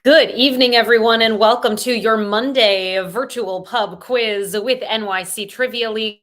Good evening, everyone, and welcome to your Monday virtual pub quiz with NYC Trivia League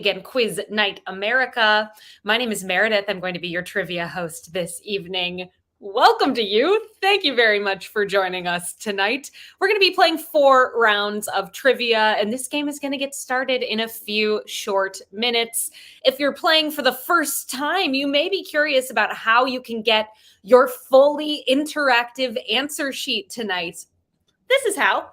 and Quiz Night America. My name is Meredith. I'm going to be your trivia host this evening. Welcome to you. Thank you very much for joining us tonight. We're going to be playing 4 rounds of trivia, and this game is going to get started in a few short minutes. If you're playing for the first time, you may be curious about how you can get your fully interactive answer sheet tonight. This is how.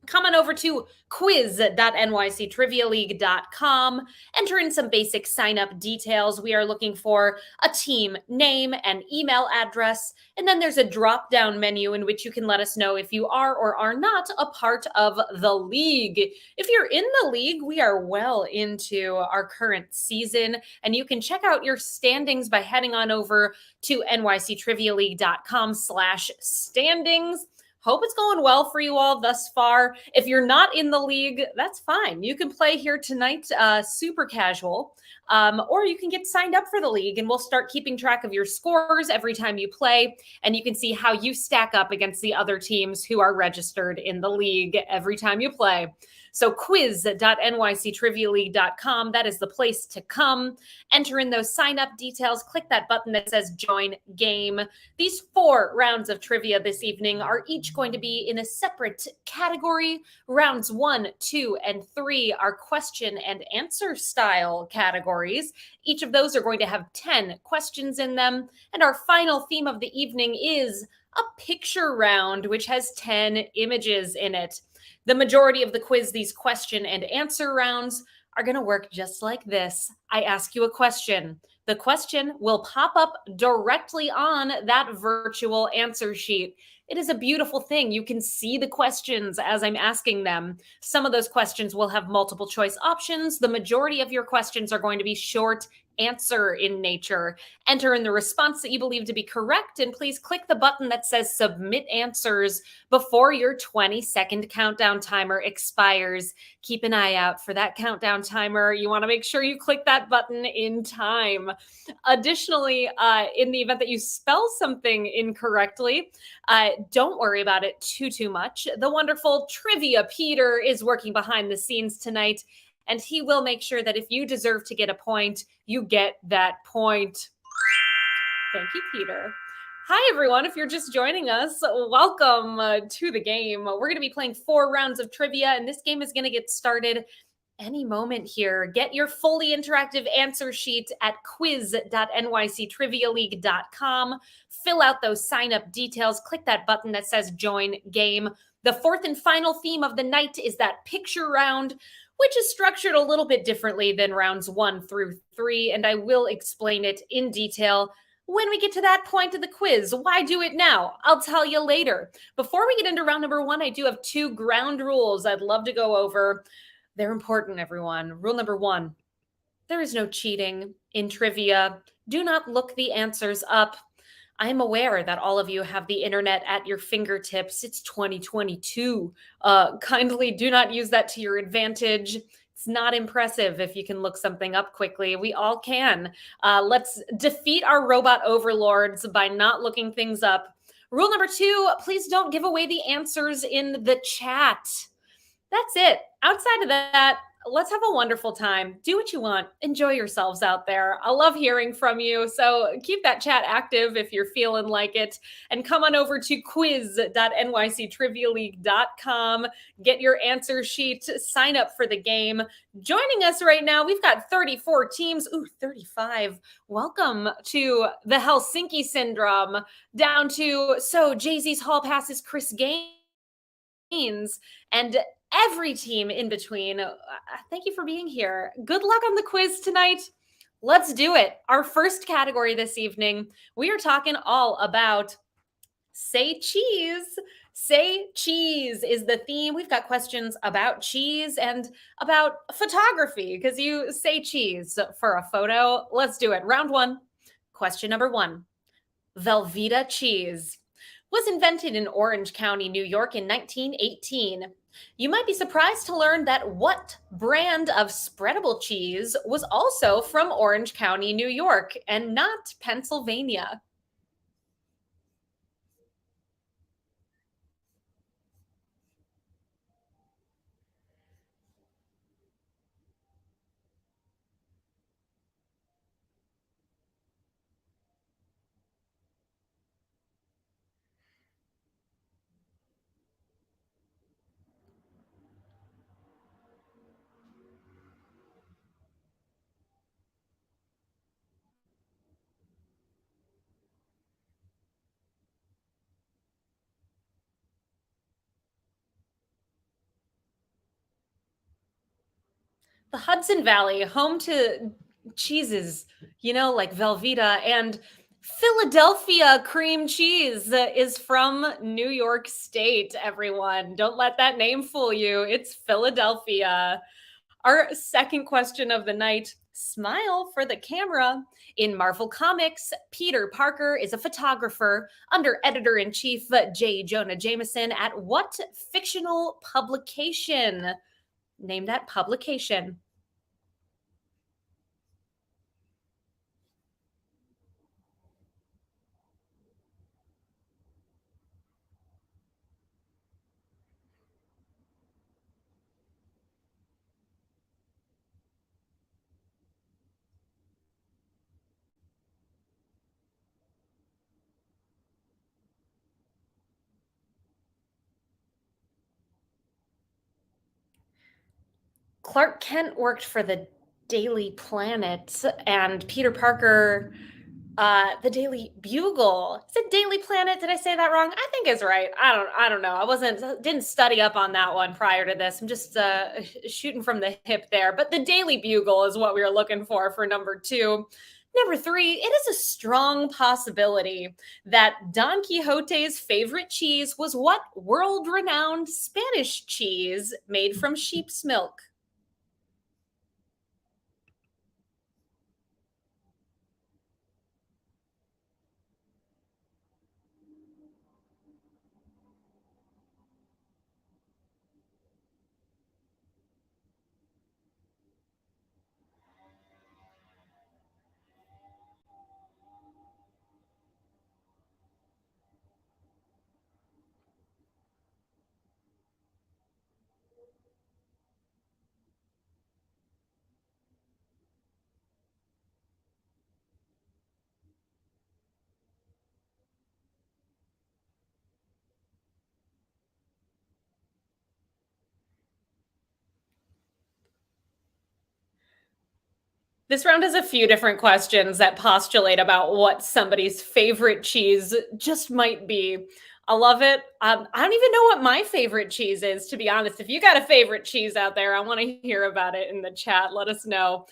Come on over to quiz.nyctrivialeague.com, enter in some basic sign up details. We are looking for a team name and email address, and then there's a drop down menu in which you can let us know if you are or are not a part of the league. If you're in the league, we are well into our current season, and you can check out your standings by heading on over to nyctrivialeague.com/standings. Hope it's going well for you all thus far. If you're not in the league, that's fine. You can play here tonight super casual, or you can get signed up for the league, and we'll start keeping track of your scores every time you play, and you can see how you stack up against the other teams who are registered in the league every time you play. So quiz.nyctrivialeague.com, that is the place to come. Enter in those sign up details, click that button that says join game. These 4 rounds of trivia this evening are each going to be in a separate category. Rounds 1, 2, and 3 are question and answer style categories. Each of those are going to have 10 questions in them. And our final theme of the evening is a picture round, which has 10 images in it. The majority of the quiz, these question and answer rounds, are going to work just like this. I ask you a question. The question will pop up directly on that virtual answer sheet. It is a beautiful thing. You can see the questions as I'm asking them. Some of those questions will have multiple choice options. The majority of your questions are going to be short answer in nature. Enter in the response that you believe to be correct, and please click the button that says submit answers before your 20-second countdown timer expires. Keep an eye out for that countdown timer. You want to make sure you click that button in time. Additionally, in the event that you spell something incorrectly, don't worry about it too much. The wonderful Trivia Peter is working behind the scenes tonight, and he will make sure that if you deserve to get a point, you get that point. Thank you, Peter. Hi, everyone. If you're just joining us, welcome to the game. We're going to be playing 4 rounds of trivia, and this game is going to get started any moment here. Get your fully interactive answer sheet at quiz.nyctrivialeague.com. Fill out those sign-up details. Click that button that says join game. The 4th and final theme of the night is that picture round, which is structured a little bit differently than rounds 1 through 3, and I will explain it in detail when we get to that point of the quiz. Why do it now? I'll tell you later. Before we get into round number 1, I do have 2 ground rules I'd love to go over. They're important, everyone. Rule number 1, there is no cheating in trivia. Do not look the answers up. I am aware that all of you have the internet at your fingertips. It's 2022. Kindly do not use that to your advantage. It's not impressive if you can look something up quickly. We all can. Let's defeat our robot overlords by not looking things up. Rule number 2, please don't give away the answers in the chat. That's it. Outside of that, let's have a wonderful time. Do what you want. Enjoy yourselves out there. I love hearing from you. So keep that chat active if you're feeling like it. And come on over to quiz.nyctrivialeague.com. Get your answer sheet. Sign up for the game. Joining us right now, we've got 34 teams. Ooh, 35. Welcome to the Helsinki Syndrome. Down to, Jay-Z's Hall Pass is Chris Gaines. And every team in between. Thank you for being here. Good luck on the quiz tonight. Let's do it. Our first category this evening, we are talking all about say cheese. Say cheese is the theme. We've got questions about cheese and about photography because you say cheese for a photo. Let's do it. Round 1. Question number 1. Velveeta cheese was invented in Orange County, New York in 1918. You might be surprised to learn that what brand of spreadable cheese was also from Orange County, New York, and not Pennsylvania. The Hudson Valley, home to cheeses, like Velveeta and Philadelphia cream cheese, is from New York State, everyone. Don't let that name fool you. It's Philadelphia. Our second question of the night, smile for the camera. In Marvel Comics, Peter Parker is a photographer under editor in chief J. Jonah Jameson at what fictional publication? Name that publication. Clark Kent worked for the Daily Planet, and Peter Parker, the Daily Bugle. Is it Daily Planet? Did I say that wrong? I think it's right. I don't know. I didn't study up on that one prior to this. I'm just shooting from the hip there. But the Daily Bugle is what we were looking for number two. Number three, it is a strong possibility that Don Quixote's favorite cheese was what world renowned Spanish cheese made from sheep's milk? This round has a few different questions that postulate about what somebody's favorite cheese just might be. I love it. I don't even know what my favorite cheese is, to be honest. If you got a favorite cheese out there, I want to hear about it in the chat. Let us know.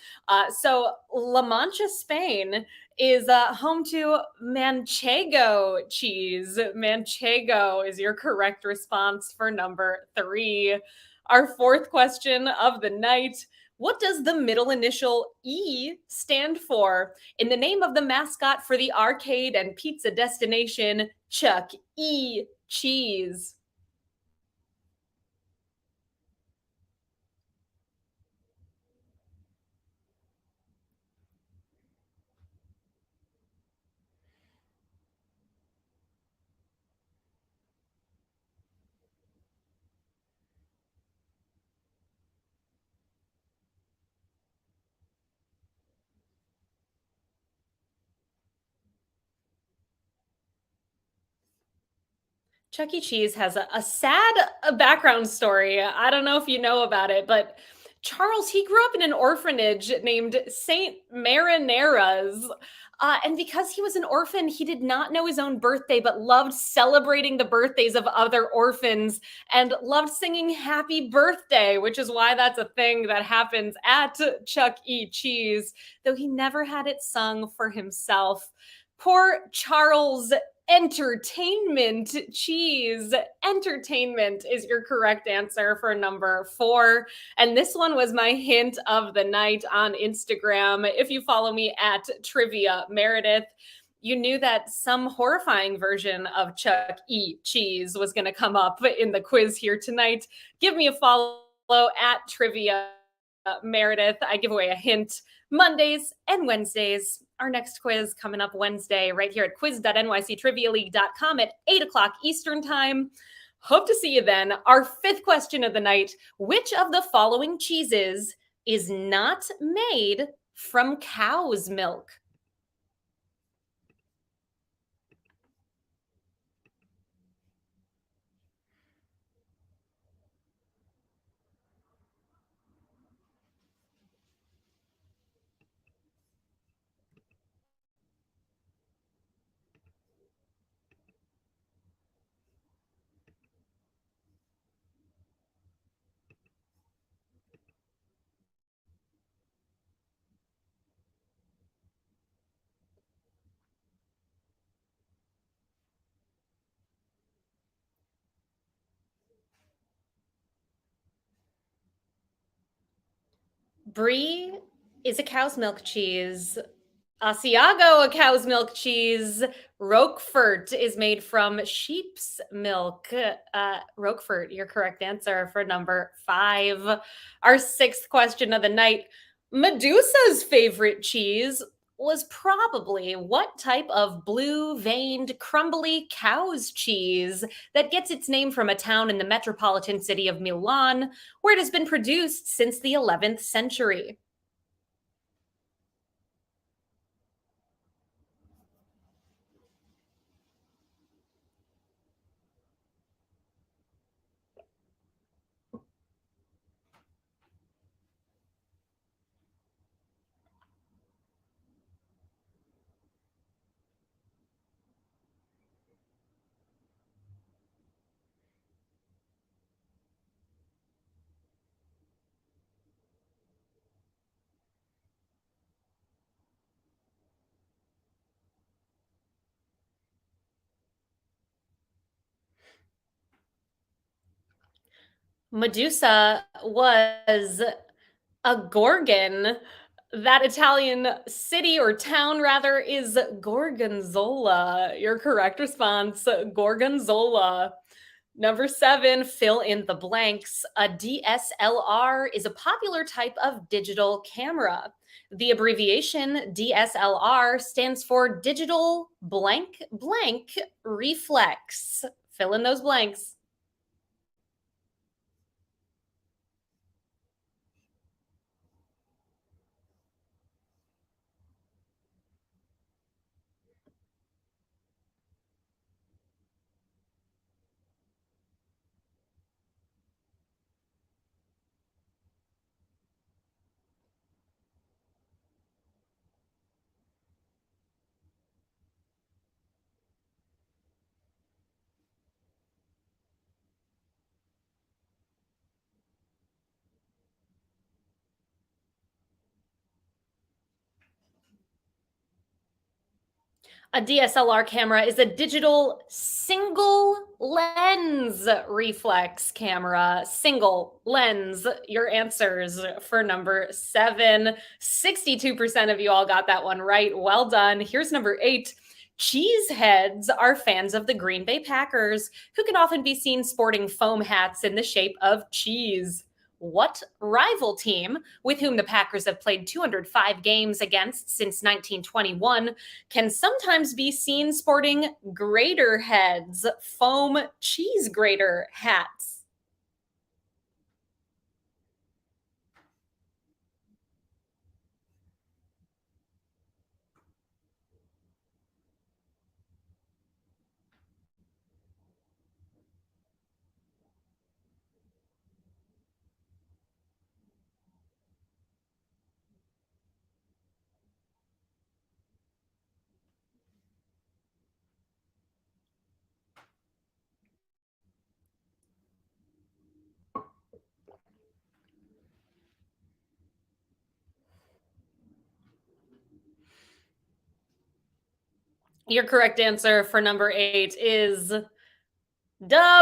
So, La Mancha, Spain is home to Manchego cheese. Manchego is your correct response for number three. Our fourth question of the night, what does the middle initial E stand for in the name of the mascot for the arcade and pizza destination, Chuck E. Cheese? Chuck E. Cheese has a sad background story. I don't know if you know about it, but Charles, he grew up in an orphanage named St. Marinera's. And because he was an orphan, he did not know his own birthday, but loved celebrating the birthdays of other orphans and loved singing happy birthday, which is why that's a thing that happens at Chuck E. Cheese, though he never had it sung for himself. Poor Charles. Entertainment cheese. Entertainment is your correct answer for number four. And this one was my hint of the night on Instagram. If you follow me at Trivia Meredith, you knew that some horrifying version of Chuck E. Cheese was going to come up in the quiz here tonight. Give me a follow at Trivia Meredith. I give away a hint Mondays and Wednesdays. Our next quiz coming up Wednesday right here at quiz.nyctrivialeague.com at 8 o'clock Eastern Time. Hope to see you then. Our fifth question of the night, which of the following cheeses is not made from cow's milk? Brie is a cow's milk cheese. Asiago, a cow's milk cheese. Roquefort is made from sheep's milk. Roquefort, your correct answer for number 5. Our 6th question of the night. Medusa's favorite cheese was probably what type of blue-veined, crumbly cow's cheese that gets its name from a town in the metropolitan city of Milan, where it has been produced since the 11th century. Medusa was a Gorgon. That Italian city or town, rather, is Gorgonzola. Your correct response, Gorgonzola. Number 7, fill in the blanks. A DSLR is a popular type of digital camera. The abbreviation DSLR stands for digital blank blank reflex. Fill in those blanks. A DSLR camera is a digital single lens reflex camera. Single lens. Your answers for number 7. 62% of you all got that one right. Well done. Here's number 8. Cheeseheads are fans of the Green Bay Packers, who can often be seen sporting foam hats in the shape of cheese. What rival team, with whom the Packers have played 205 games against since 1921, can sometimes be seen sporting grater heads, foam cheese grater hats? Your correct answer for number 8 is the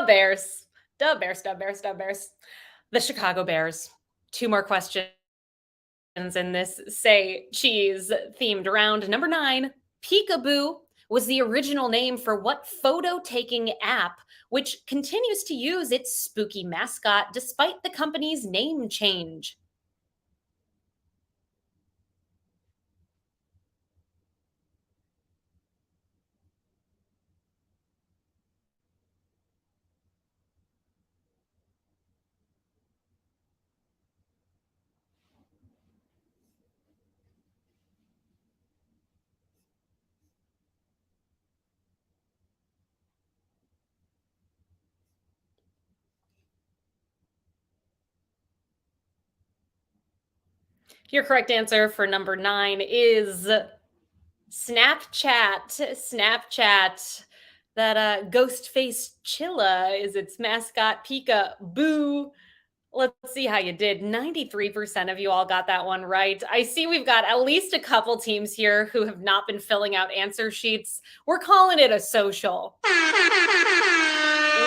Bears. The Bears, the Bears, the Bears. The Chicago Bears. 2 more questions in this say cheese themed round. Number 9, Peekaboo was the original name for what photo taking app, which continues to use its spooky mascot despite the company's name change? Your correct answer for number 9 is Snapchat. Snapchat. That ghost face Chilla is its mascot. Pika Boo. Let's see how you did. 93% of you all got that one right. I see we've got at least a couple teams here who have not been filling out answer sheets. We're calling it a social.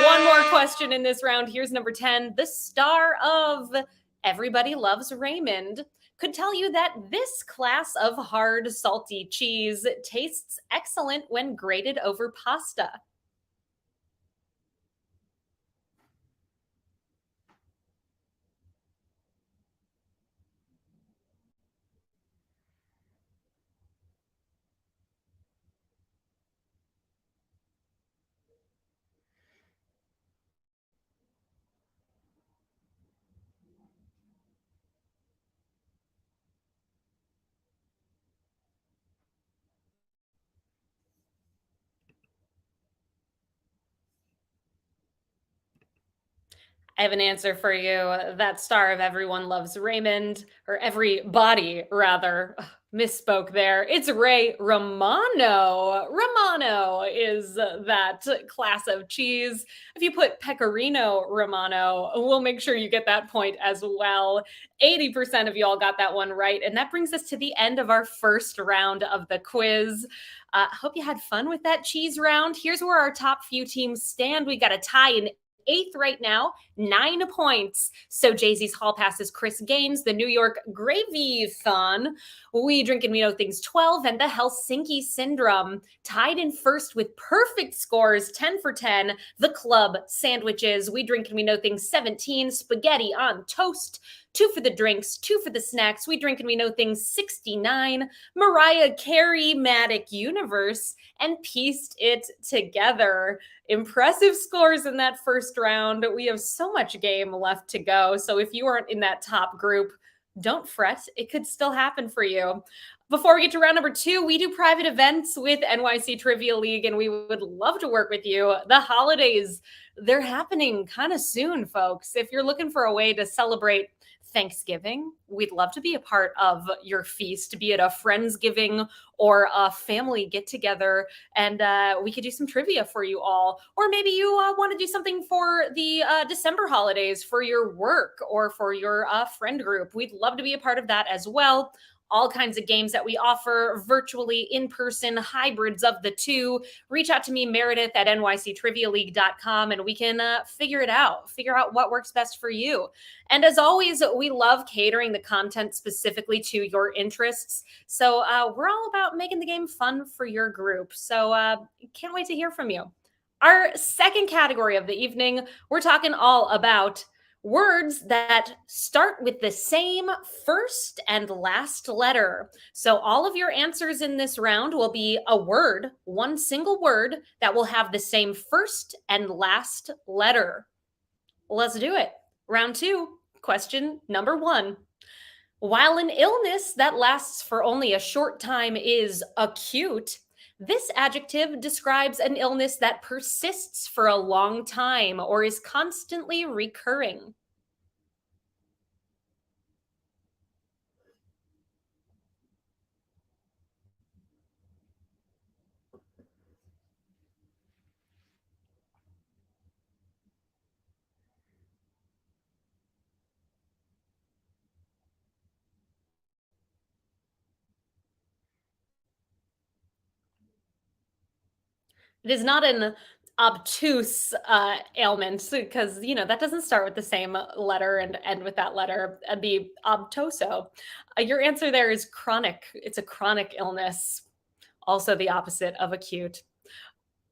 One more question in this round. Here's number 10. The star of Everybody Loves Raymond could tell you that this class of hard, salty cheese tastes excellent when grated over pasta. I have an answer for you. That star of Everyone Loves Raymond, or Everybody, rather. Ugh, misspoke there. It's Ray Romano. Romano is that class of cheese. If you put Pecorino Romano, we'll make sure you get that point as well. 80% of y'all got that one right. And that brings us to the end of our first round of the quiz. Hope you had fun with that cheese round. Here's where our top few teams stand. We got a tie in eighth right now, 9 points. So Jay-Z's Hall passes Chris Gaines, the New York Gravy Thon. We Drink and We Know Things 12, and the Helsinki Syndrome. Tied in first with perfect scores, 10 for 10. The Club Sandwiches. We Drink and We Know Things 17, Spaghetti on Toast. 2 for the drinks, 2 for the snacks. We Drink and We Know Things 69. Mariah Carey Matic Universe, and Pieced It Together. Impressive scores in that first round. We have so much game left to go. So if you aren't in that top group, don't fret. It could still happen for you. Before we get to round number 2, we do private events with NYC Trivia League, and we would love to work with you. The holidays, they're happening kind of soon, folks. If you're looking for a way to celebrate Thanksgiving, we'd love to be a part of your feast, be it a Friendsgiving or a family get together, and we could do some trivia for you all. Or maybe you want to do something for the December holidays for your work or for your friend group. We'd love to be a part of that as well. All kinds of games that we offer virtually, in person, hybrids of the two. Reach out to me, Meredith, at nyctrivialeague.com, and we can figure out what works best for you. And as always, we love catering the content specifically to your interests. So we're all about making the game fun for your group. So can't wait to hear from you. Our second category of the evening, we're talking all about words that start with the same first and last letter. So all of your answers in this round will be a word, one single word that will have the same first and last letter. Let's do it. Round 2, question number 1. While an illness that lasts for only a short time is acute, this adjective describes an illness that persists for a long time or is constantly recurring. It is not an obtuse ailment because that doesn't start with the same letter and end with that letter. It'd be obtoso. Your answer there is chronic. It's a chronic illness, also the opposite of acute.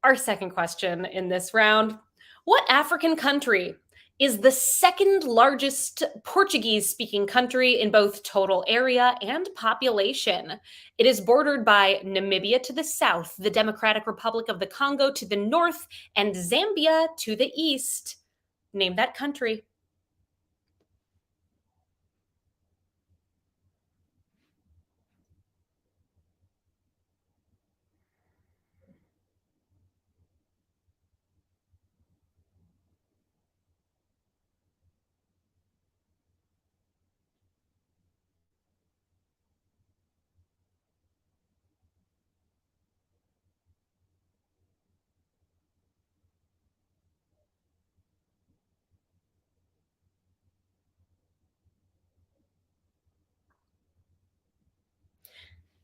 Our second question in this round: what African country is the second largest Portuguese speaking country in both total area and population? It is bordered by Namibia to the south, the Democratic Republic of the Congo to the north, and Zambia to the east. Name that country.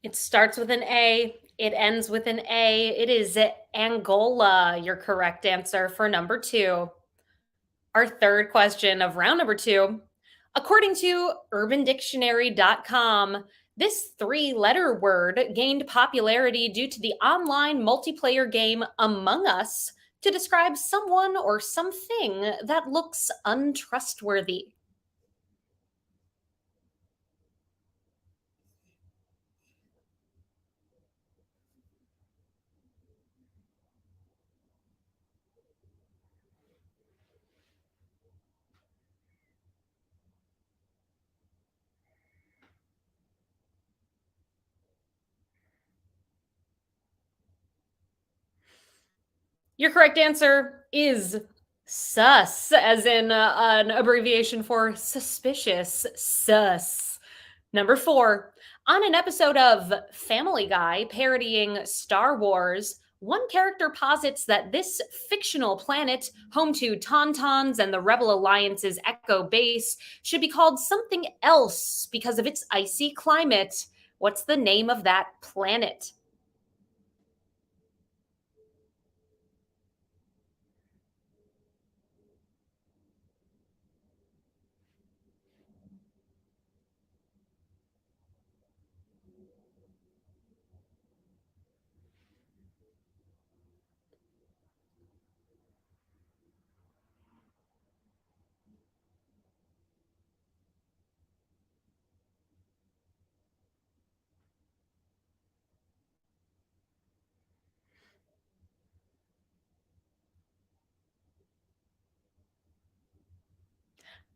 It starts with an A. It ends with an A. It is Angola, your correct answer for number 2. Our third question of round number 2. According to urbandictionary.com, this three-letter word gained popularity due to the online multiplayer game Among Us to describe someone or something that looks untrustworthy. Your correct answer is sus, as in an abbreviation for suspicious. Sus. Number four, on an episode of Family Guy parodying Star Wars, one character posits that this fictional planet, home to Tauntauns and the Rebel Alliance's Echo Base, should be called something else because of its icy climate. What's the name of that planet?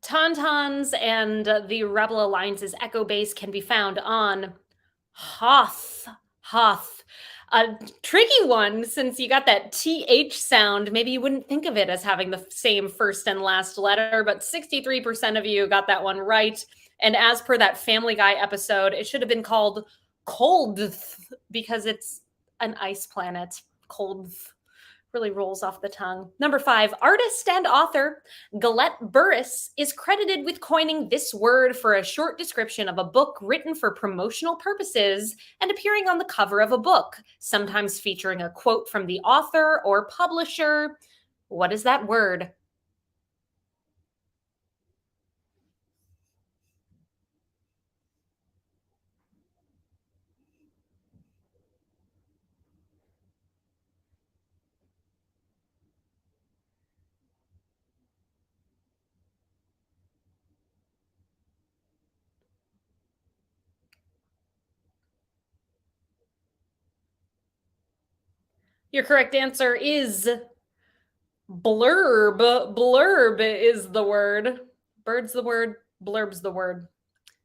Tauntauns and the Rebel Alliance's Echo Base can be found on Hoth. Hoth. A tricky one since you got that TH sound. Maybe you wouldn't think of it as having the same first and last letter, but 63% of you got that one right. And as per that Family Guy episode, it should have been called Cold because it's an ice planet. Cold really rolls off the tongue. Number five, artist and author Galette Burris is credited with coining this word for a short description of a book written for promotional purposes and appearing on the cover of a book, sometimes featuring a quote from the author or publisher. What is that word? Your correct answer is blurb. Blurb is the word. Bird's the word, blurb's the word.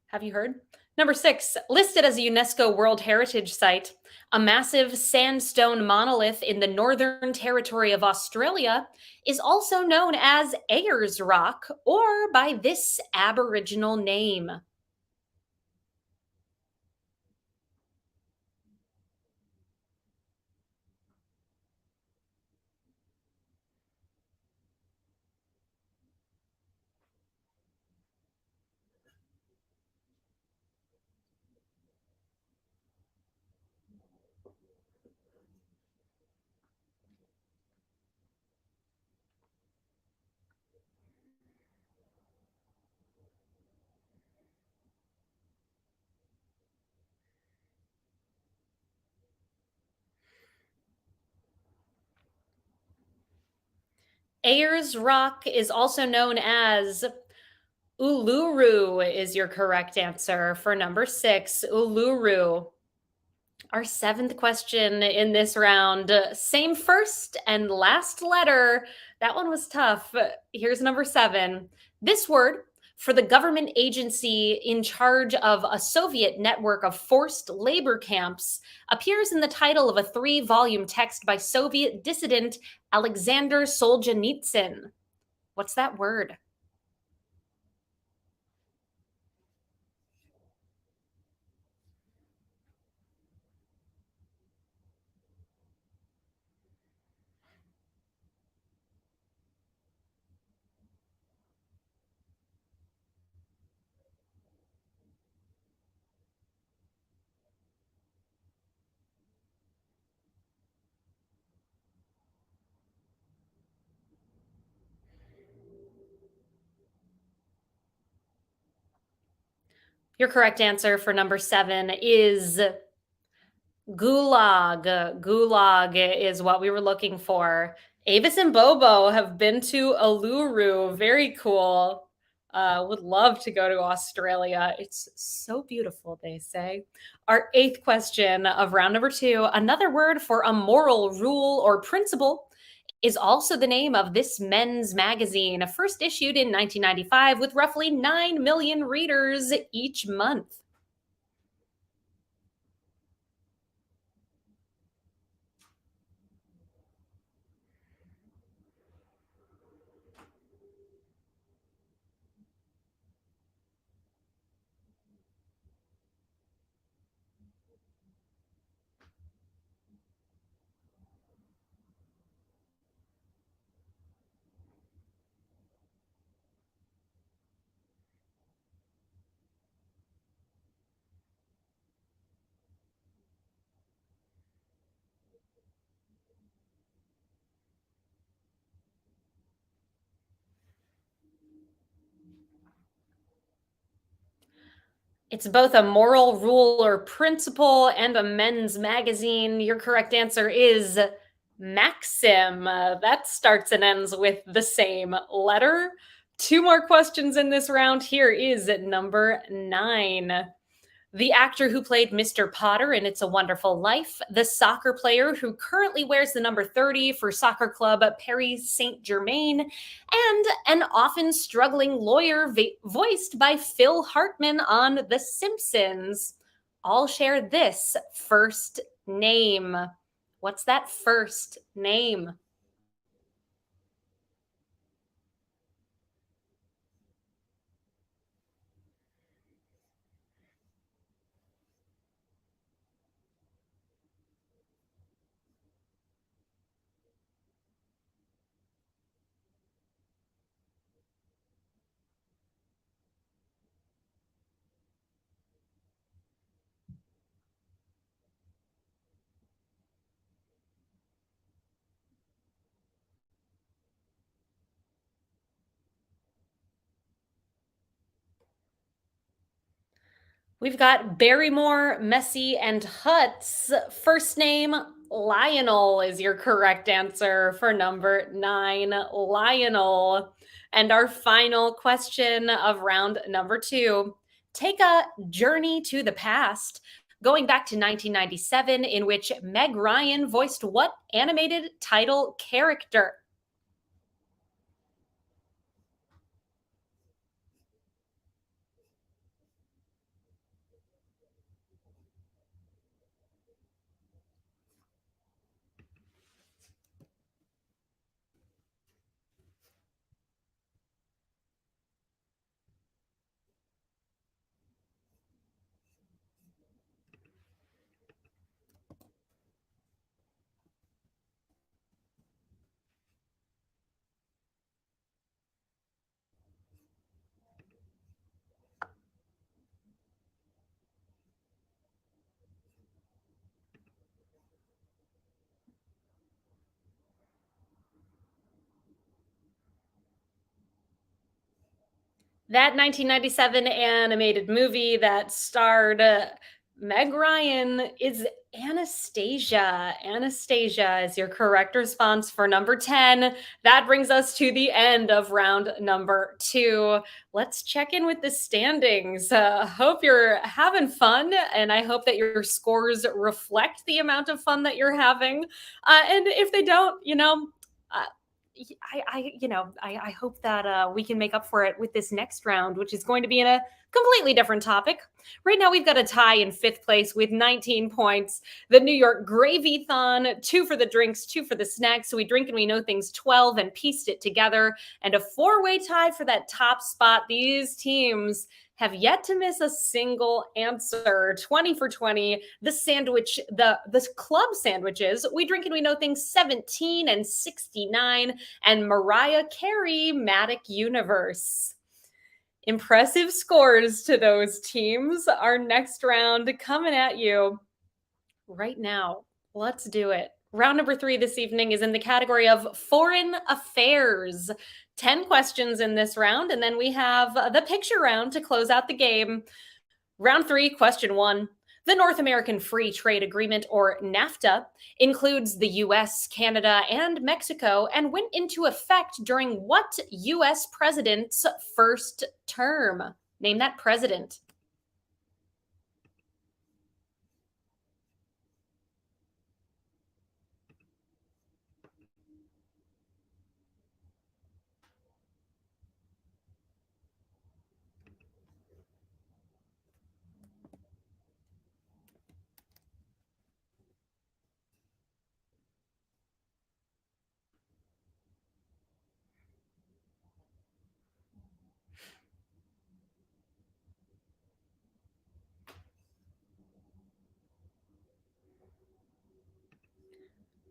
Have you heard? Number six, listed as a UNESCO World Heritage Site, a massive sandstone monolith in the Northern Territory of Australia is also known as Ayers Rock or by this Aboriginal name. Ayers Rock is also known as Uluru, is your correct answer for number six. Uluru. Our seventh question in this round, same first and last letter. That one was tough. Here's number seven. This word for the government agency in charge of a Soviet network of forced labor camps appears in the title of a three-volume text by Soviet dissident Alexander Solzhenitsyn. What's that word? Your correct answer for number 7 is Gulag. Gulag is what we were looking for. Avis and Bobo have been to Uluru. Very cool. Would love to go to Australia. It's so beautiful, they say. Our 8th question of round number 2. Another word for a moral rule or principle is also the name of this men's magazine, first issued in 1995 with roughly 9 million readers each month. It's both a moral rule or principle and a men's magazine. Your correct answer is Maxim. That starts and ends with the same letter. 2 more questions in this round. Here is number 9. The actor who played Mr. Potter in It's a Wonderful Life, the soccer player who currently wears the number 30 for soccer club Paris Saint-Germain, and an often struggling lawyer voiced by Phil Hartman on The Simpsons all share this first name. What's that first name? We've got Barrymore, Messi, and Huts. First name, Lionel is your correct answer for number 9, Lionel. And our final question of round number 2. Take a journey to the past, going back to 1997, in which Meg Ryan voiced what animated title character? That 1997 animated movie that starred Meg Ryan is Anastasia. Anastasia is your correct response for number 10. That brings us to the end of round number 2. Let's check in with the standings. Hope you're having fun, and I hope that your scores reflect the amount of fun that you're having. And if they don't, uh, I hope that we can make up for it with this next round, which is going to be in a completely different topic. Right now, we've got a tie in 5th place with 19 points. The New York Gravy Thon, 2 for the drinks, 2 for the snacks. So we drink and we know things 12 and pieced it together. And a 4-way tie for that top spot. These teams have yet to miss a single answer. 20 for 20. The club sandwiches. We drink and we know things 17 and 69. And Mariah Carey, Matic Universe. Impressive scores to those teams. Our next round coming at you right now. Let's do it. Round number 3 this evening is in the category of foreign affairs. 10 questions in this round, and then we have the picture round to close out the game. Round three, question one. The North American Free Trade Agreement, or NAFTA, includes the US, Canada, and Mexico and went into effect during what US president's first term? Name that president.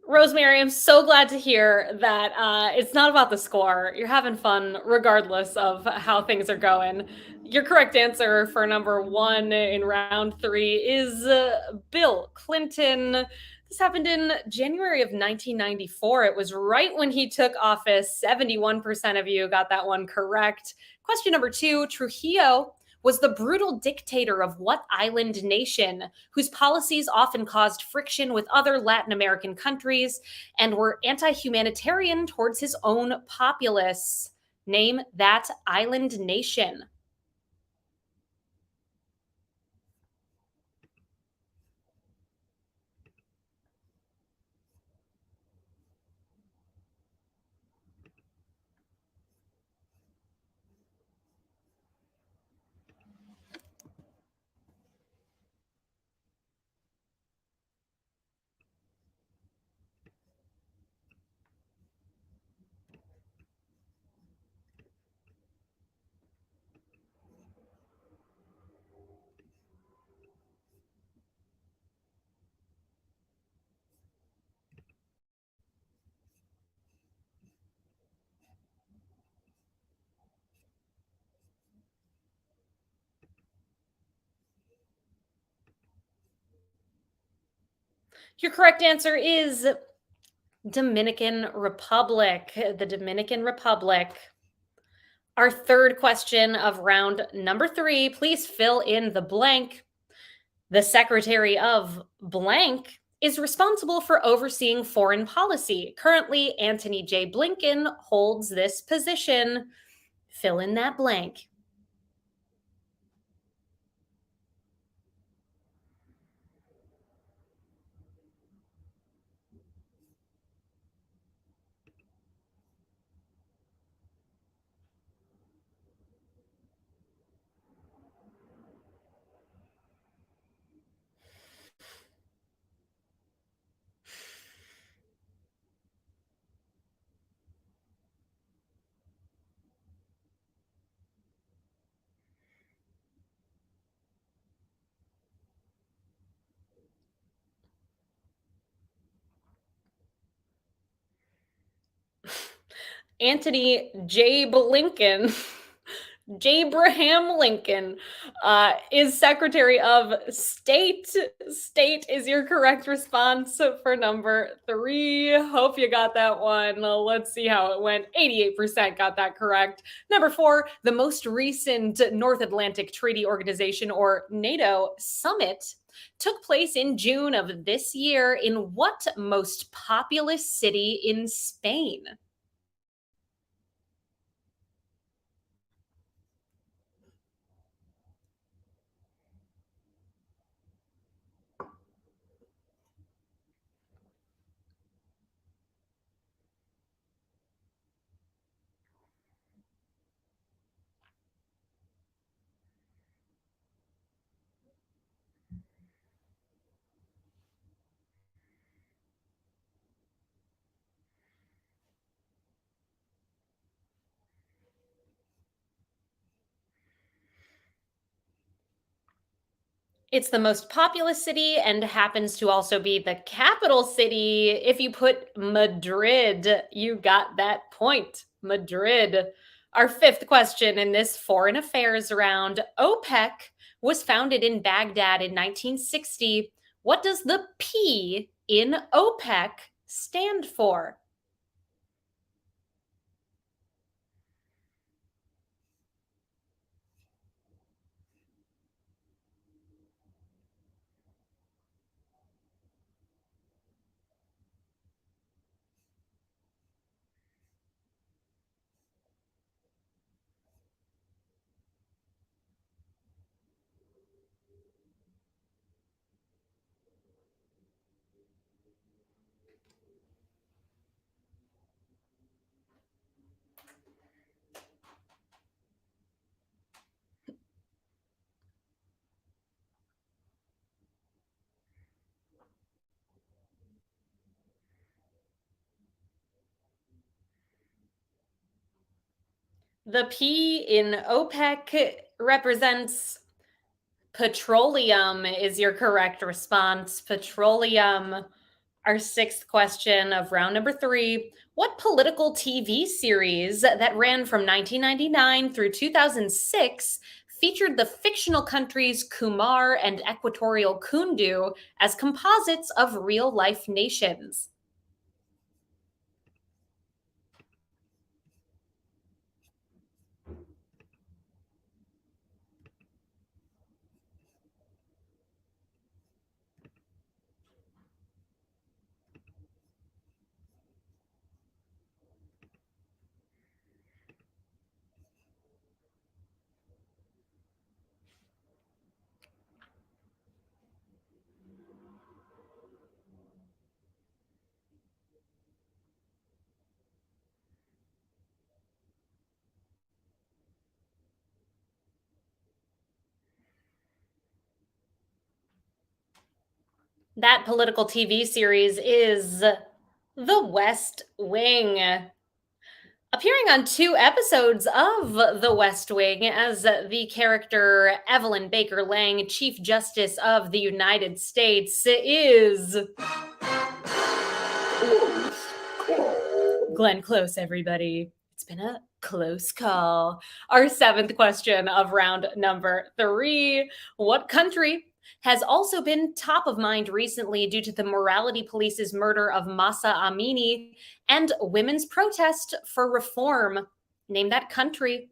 Rosemary, I'm so glad to hear that it's not about the score. You're having fun regardless of how things are going. Your correct answer for number one in round three is Bill Clinton. This happened in January of 1994. It was right when he took office. 71% of you got that one correct. Question number two, Trujillo was the brutal dictator of what island nation, whose policies often caused friction with other Latin American countries and were anti humanitarian towards his own populace? Name that island nation. Your correct answer is Dominican Republic. The Dominican Republic. Our third question of round number three. Please fill in the blank. The Secretary of blank is responsible for overseeing foreign policy. Currently, Antony J. Blinken holds this position. Fill in that blank. Antony J. Blinken, Jabraham Lincoln, is Secretary of State. State is your correct response for number three. Hope you got that one. Let's see how it went. 88% got that correct. Number four, the most recent North Atlantic Treaty Organization, or NATO, summit took place in June of this year in what most populous city in Spain? It's the most populous city and happens to also be the capital city. If you put Madrid, you got that point. Madrid. Our fifth question in this foreign affairs round, OPEC was founded in Baghdad in 1960. What does the P in OPEC stand for? The P in OPEC represents petroleum, is your correct response. Petroleum. Our sixth question of round number three. What political TV series that ran from 1999 through 2006 featured the fictional countries Kumar and Equatorial Kundu as composites of real life nations? That political TV series is The West Wing. Appearing on two episodes of The West Wing as the character Evelyn Baker Lang, Chief Justice of the United States, is Glenn Close, everybody. It's been a close call. Our seventh question of round number three. What country has also been top of mind recently due to the morality police's murder of Masa Amini and women's protest for reform? Name that country.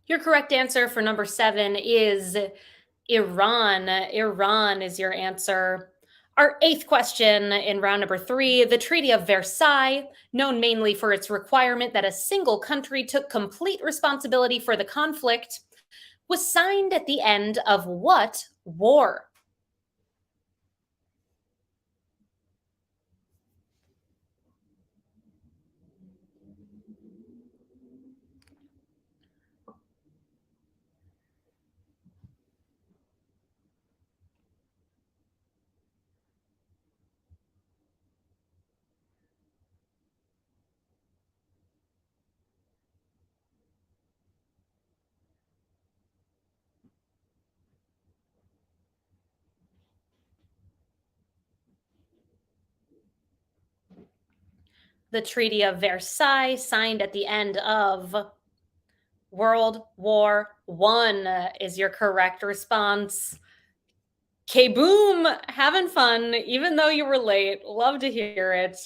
Your correct answer for number seven is Iran. Iran is your answer. Our eighth question in round number three. The Treaty of Versailles, known mainly for its requirement that a single country took complete responsibility for the conflict, was signed at the end of what war? The Treaty of Versailles, signed at the end of World War One, is your correct response. K-boom, having fun, even though you were late. Love to hear it.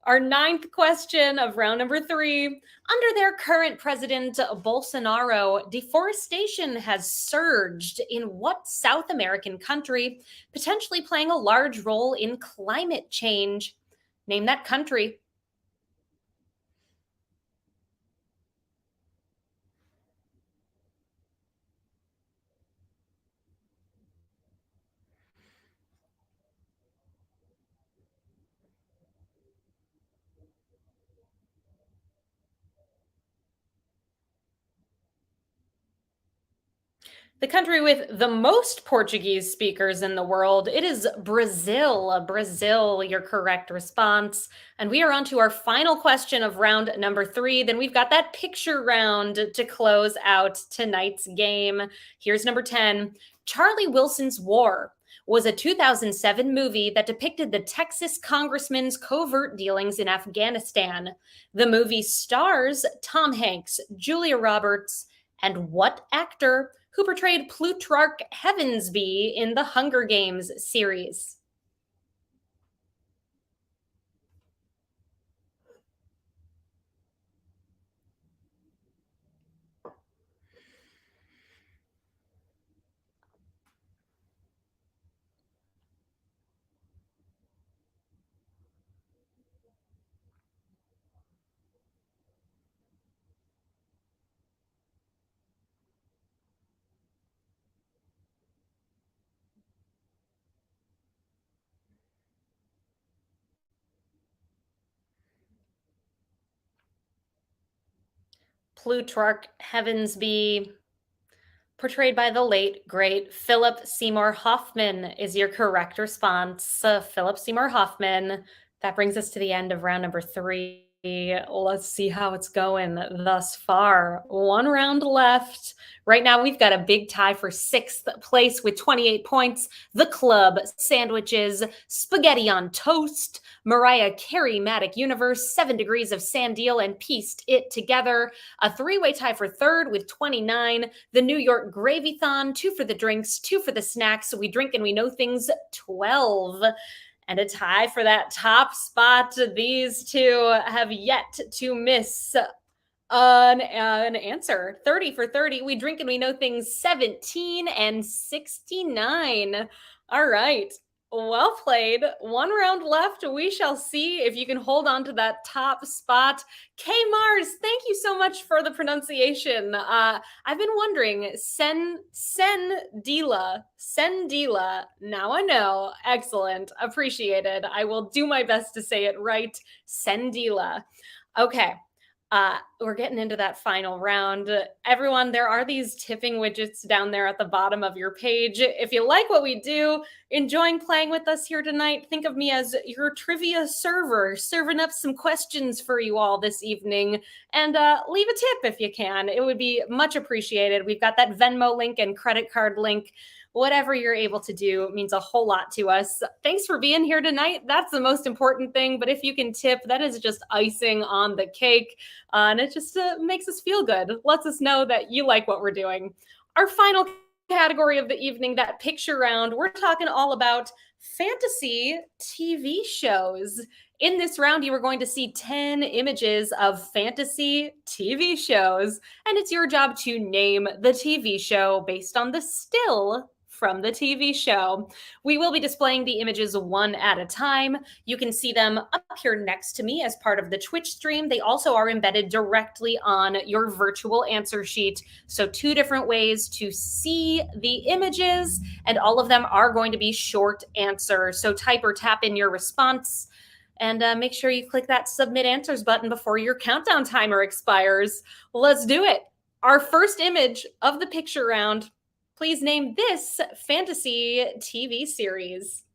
Our ninth question of round number three. Under their current president, Bolsonaro, deforestation has surged in what South American country, potentially playing a large role in climate change? Name that country. The country with the most Portuguese speakers in the world, it is Brazil. Brazil, your correct response. And we are on to our final question of round number three. Then we've got that picture round to close out tonight's game. Here's number 10. Charlie Wilson's War was a 2007 movie that depicted the Texas congressman's covert dealings in Afghanistan. The movie stars Tom Hanks, Julia Roberts, and what actor who portrayed Plutarch Heavensbee in the Hunger Games series? Plutarch Heavensby, portrayed by the late, great Philip Seymour Hoffman, is your correct response. Philip Seymour Hoffman. That brings us to the end of round number 3. Let's see how it's going thus far. One round left. Right now, we've got a big tie for 6th place with 28 points. The Club Sandwiches, Spaghetti on Toast, Mariah Carey Matic Universe, 7 Degrees of Sandeal, and Pieced It Together. A 3-way tie for 3rd with 29. The New York Gravython, 2 for the drinks, 2 for the snacks. We drink and we know things, 12. And a tie for that top spot. These two have yet to miss an answer. 30 for 30. We drink and we know things, 17 and 69. All right. Well played. One round left. We shall see if you can hold on to that top spot. K Mars, thank you so much for the pronunciation. I've been wondering, Sendila. Now I know. Excellent. Appreciated. I will do my best to say it right. Sendila. Okay. We're getting into that final round. Everyone, there are these tipping widgets down there at the bottom of your page. If you like what we do, enjoying playing with us here tonight, think of me as your trivia server, serving up some questions for you all this evening. And leave a tip if you can. It would be much appreciated. We've got that Venmo link and credit card link. Whatever you're able to do means a whole lot to us. Thanks for being here tonight. That's the most important thing. But if you can tip, that is just icing on the cake. And it just makes us feel good. Lets us know that you like what we're doing. Our final category of the evening, that picture round, we're talking all about fantasy TV shows. In this round, you are going to see 10 images of fantasy TV shows, and it's your job to name the TV show based on the still from the TV show. We will be displaying the images one at a time. You can see them up here next to me as part of the Twitch stream. They also are embedded directly on your virtual answer sheet. So 2 different ways to see the images, and all of them are going to be short answers. So type or tap in your response, and make sure you click that submit answers button before your countdown timer expires. Let's do it. Our first image of the picture round. Please name this fantasy TV series.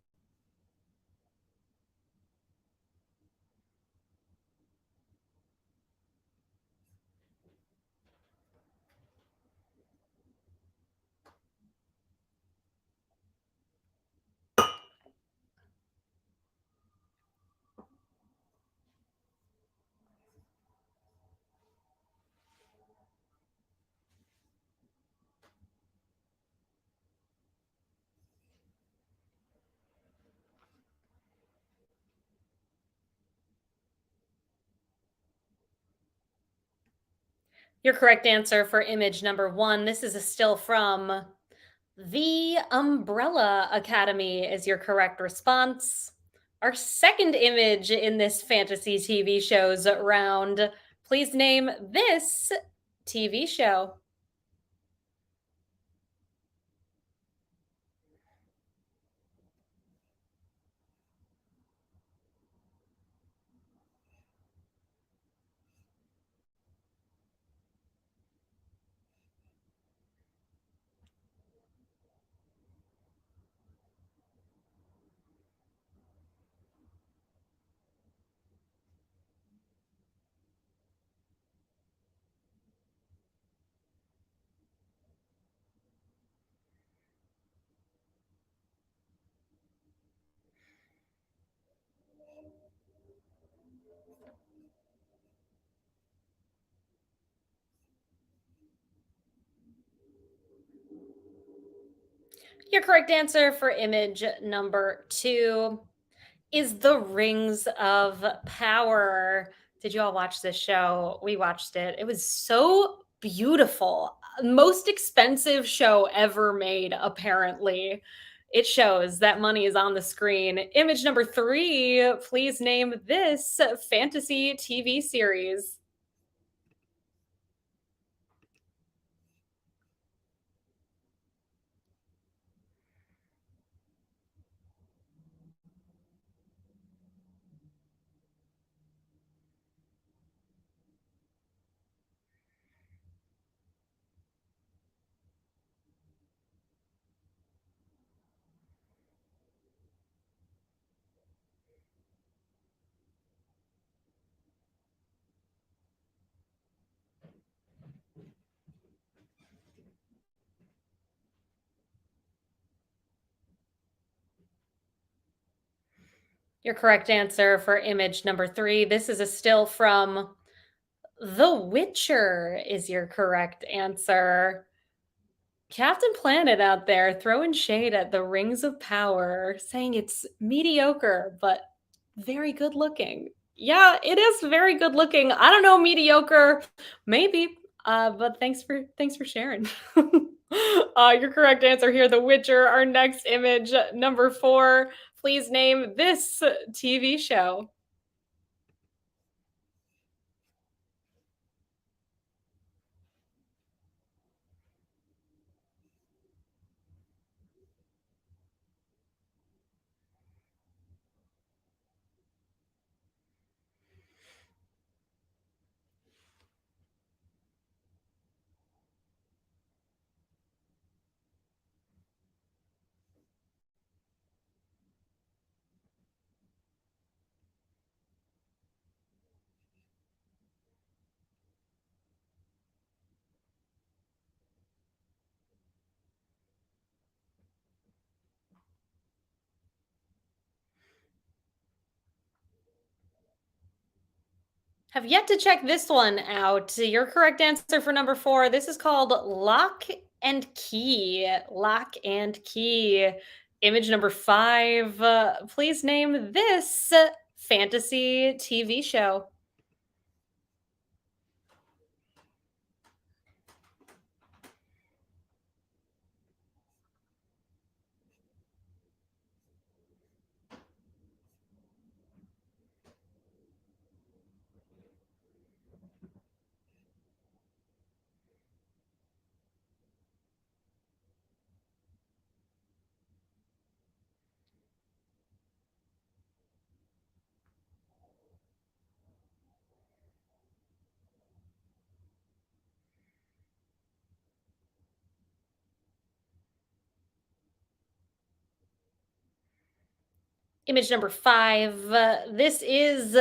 Your correct answer for image number 1. This is a still from The Umbrella Academy is your correct response. Our second image in this fantasy TV shows round. Please name this TV show. Your correct answer for image number 2 is The Rings of Power. Did you all watch this show? We watched it. It was so beautiful. Most expensive show ever made, apparently. It shows that money is on the screen. Image number 3, please name this fantasy TV series. Your correct answer for image number 3. This is a still from The Witcher, is your correct answer. Captain Planet out there throwing shade at the Rings of Power, saying it's mediocre, but very good looking. Yeah, it is very good looking. I don't know, mediocre, maybe. But thanks for sharing. Your correct answer here, The Witcher. Our next image, number 4. Please name this TV show. Have yet to check this one out. Your correct answer for number 4. This is called Lock and Key. Lock and Key. Image number 5. Please name this fantasy TV show. Image number 5. This is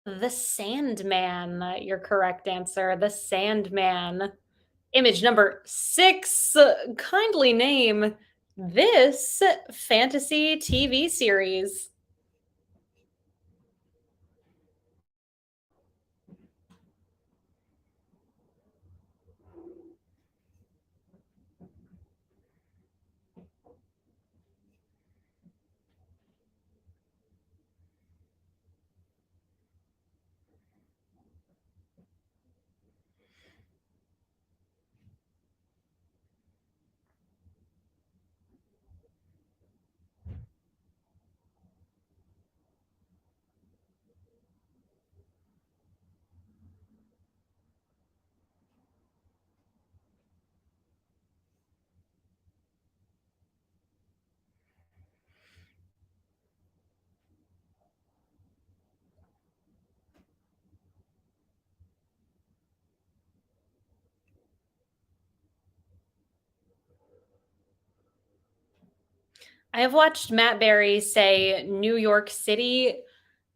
The Sandman. Your correct answer. The Sandman. Image number 6. Kindly name this fantasy TV series. I have watched Matt Berry say New York City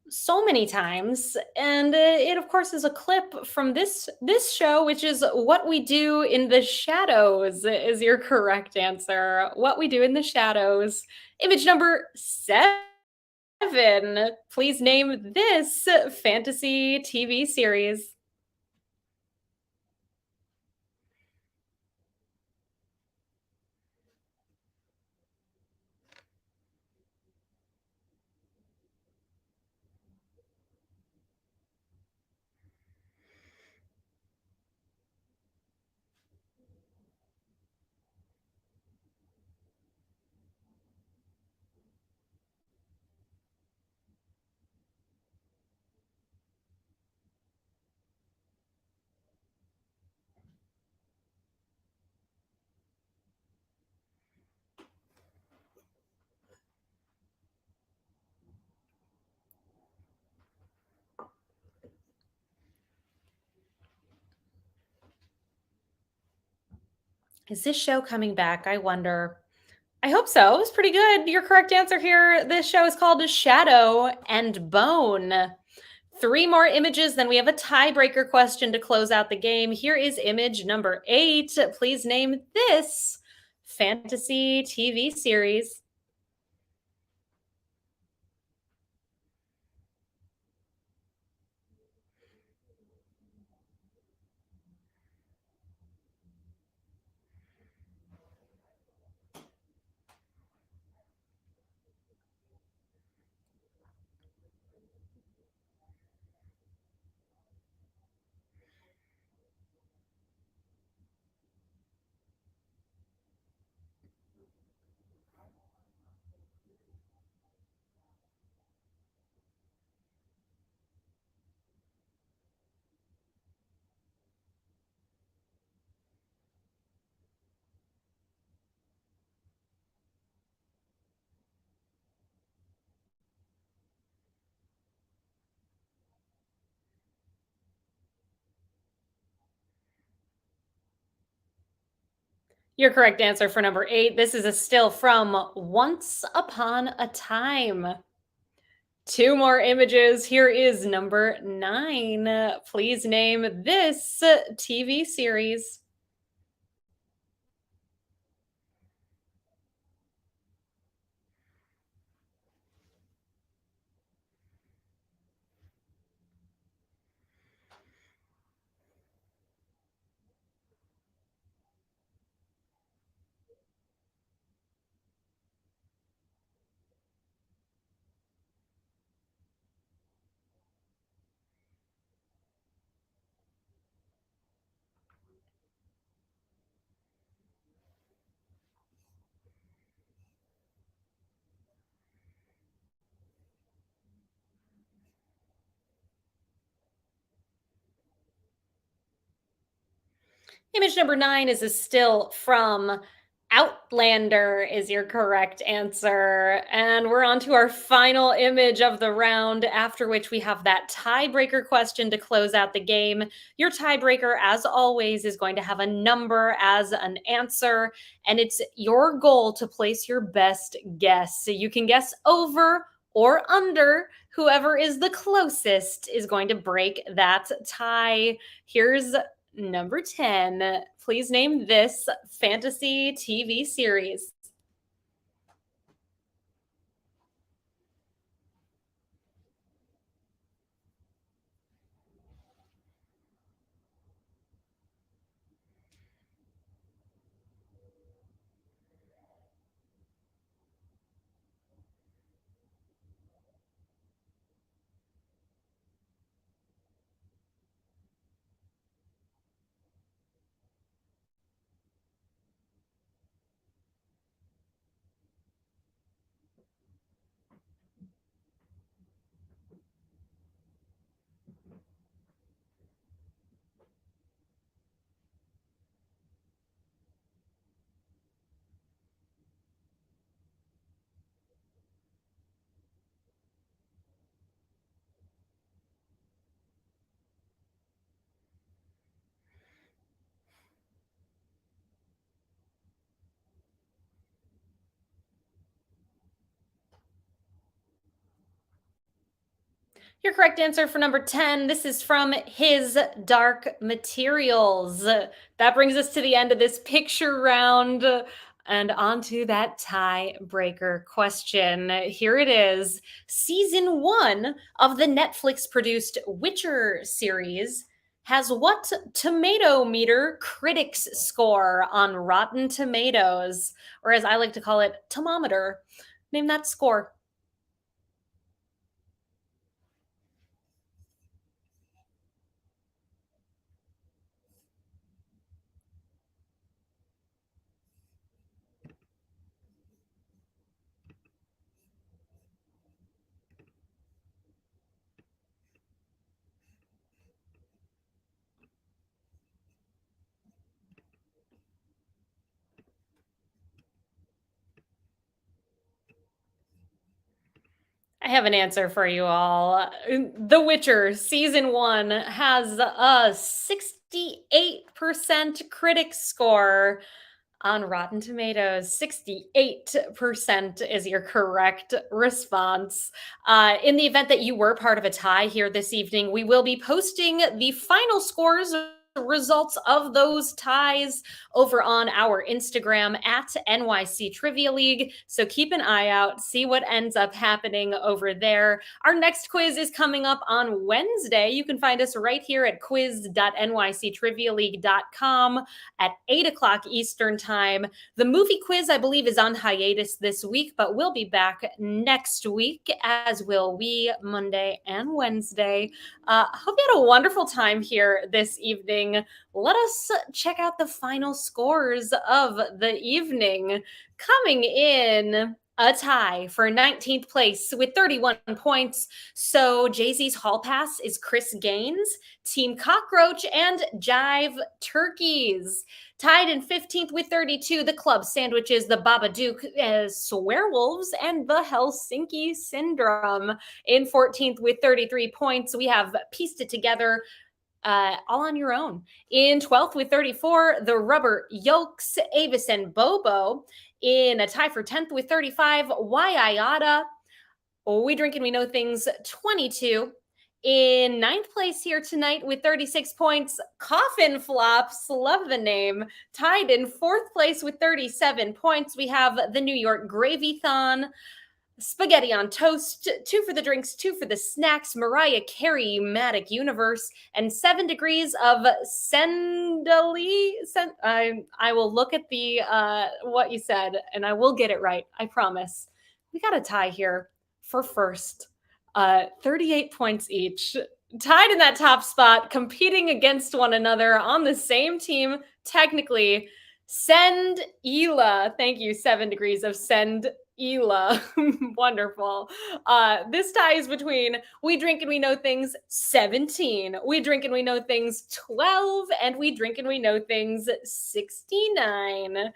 so many times, and it of course is a clip from this show, which is What We Do in the Shadows. Is your correct answer? What We Do in the Shadows. Image number 7. Please name this fantasy TV series. Is this show coming back? I wonder. I hope so. It was pretty good. Your correct answer here. This show is called Shadow and Bone. 3 more images, then we have a tiebreaker question to close out the game. Here is image number 8. Please name this fantasy TV series. Your correct answer for number 8. This is a still from Once Upon a Time. Two more images. Here is number 9. Please name this TV series. Image number 9 is a still from Outlander, is your correct answer. And we're on to our final image of the round, after which we have that tiebreaker question to close out the game. Your tiebreaker, as always, is going to have a number as an answer, and it's your goal to place your best guess. So you can guess over or under. Whoever is the closest is going to break that tie. Here's number 10. Please name this fantasy TV series. Your correct answer for number 10. This is from His Dark Materials. That brings us to the end of this picture round and onto that tiebreaker question. Here it is. Season 1 of the Netflix produced Witcher series has what tomato meter critics score on Rotten Tomatoes? Or as I like to call it, tomometer. Name that score. I have an answer for you all. The Witcher season 1 has a 68% critic score on Rotten Tomatoes. 68% is your correct response. In the event that you were part of a tie here this evening, we will be posting the final scores, results of those ties over on our Instagram at NYC Trivia League. So keep an eye out, see what ends up happening over there. Our next quiz is coming up on Wednesday. You can find us right here at quiz.nyctrivialeague.com at 8 o'clock Eastern Time. The movie quiz, I believe, is on hiatus this week, but we'll be back next week, as will we, Monday and Wednesday. Hope you had a wonderful time here this evening. Let us check out the final scores of the evening. Coming in a tie for 19th place with 31 points. So Jay-Z's Hall Pass is Chris Gaines, Team Cockroach, and Jive Turkeys. Tied in 15th with 32, the Club Sandwiches, the Babadook, Swearwolves, and the Helsinki Syndrome. In 14th with 33 points, we have Pieced It Together, all on your own. In 12th with 34, the Rubber Yolks, Avis and Bobo. In a tie for 10th with 35, Waiata. We Drink and We Know Things 22. In ninth place here tonight with 36 points, Coffin Flops, love the name. Tied in fourth place with 37 points, we have the New York Gravy-thon. Spaghetti on Toast, 2 for the drinks, 2 for the snacks, Mariah Carey, Matic Universe, and 7 degrees of Sendali. I will look at the what you said, and I will get it right. I promise. We got a tie here for first. 38 points each. Tied in that top spot, competing against one another on the same team, technically. Send Ela. Thank you, 7 degrees of Send Ela. Wonderful. This tie is between We Drink and We Know Things 17, We Drink and We Know Things 12, and We Drink and We Know Things 69.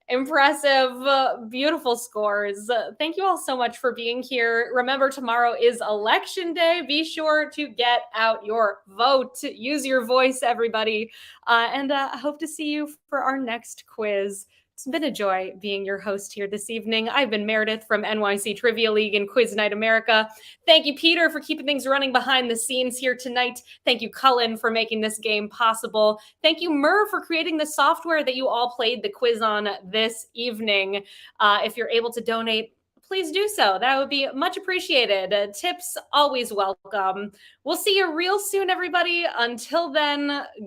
Impressive, beautiful scores. Thank you all so much for being here. Remember, tomorrow is election day. Be sure to get out your vote. Use your voice, everybody. And I hope to see you for our next quiz. It's been a joy being your host here this evening. I've been Meredith from NYC Trivia League and Quiz Night America. Thank you, Peter, for keeping things running behind the scenes here tonight. Thank you, Cullen, for making this game possible. Thank you, Mur, for creating the software that you all played the quiz on this evening. If you're able to donate, please do so. That would be much appreciated. Tips always welcome. We'll see you real soon, everybody. Until then,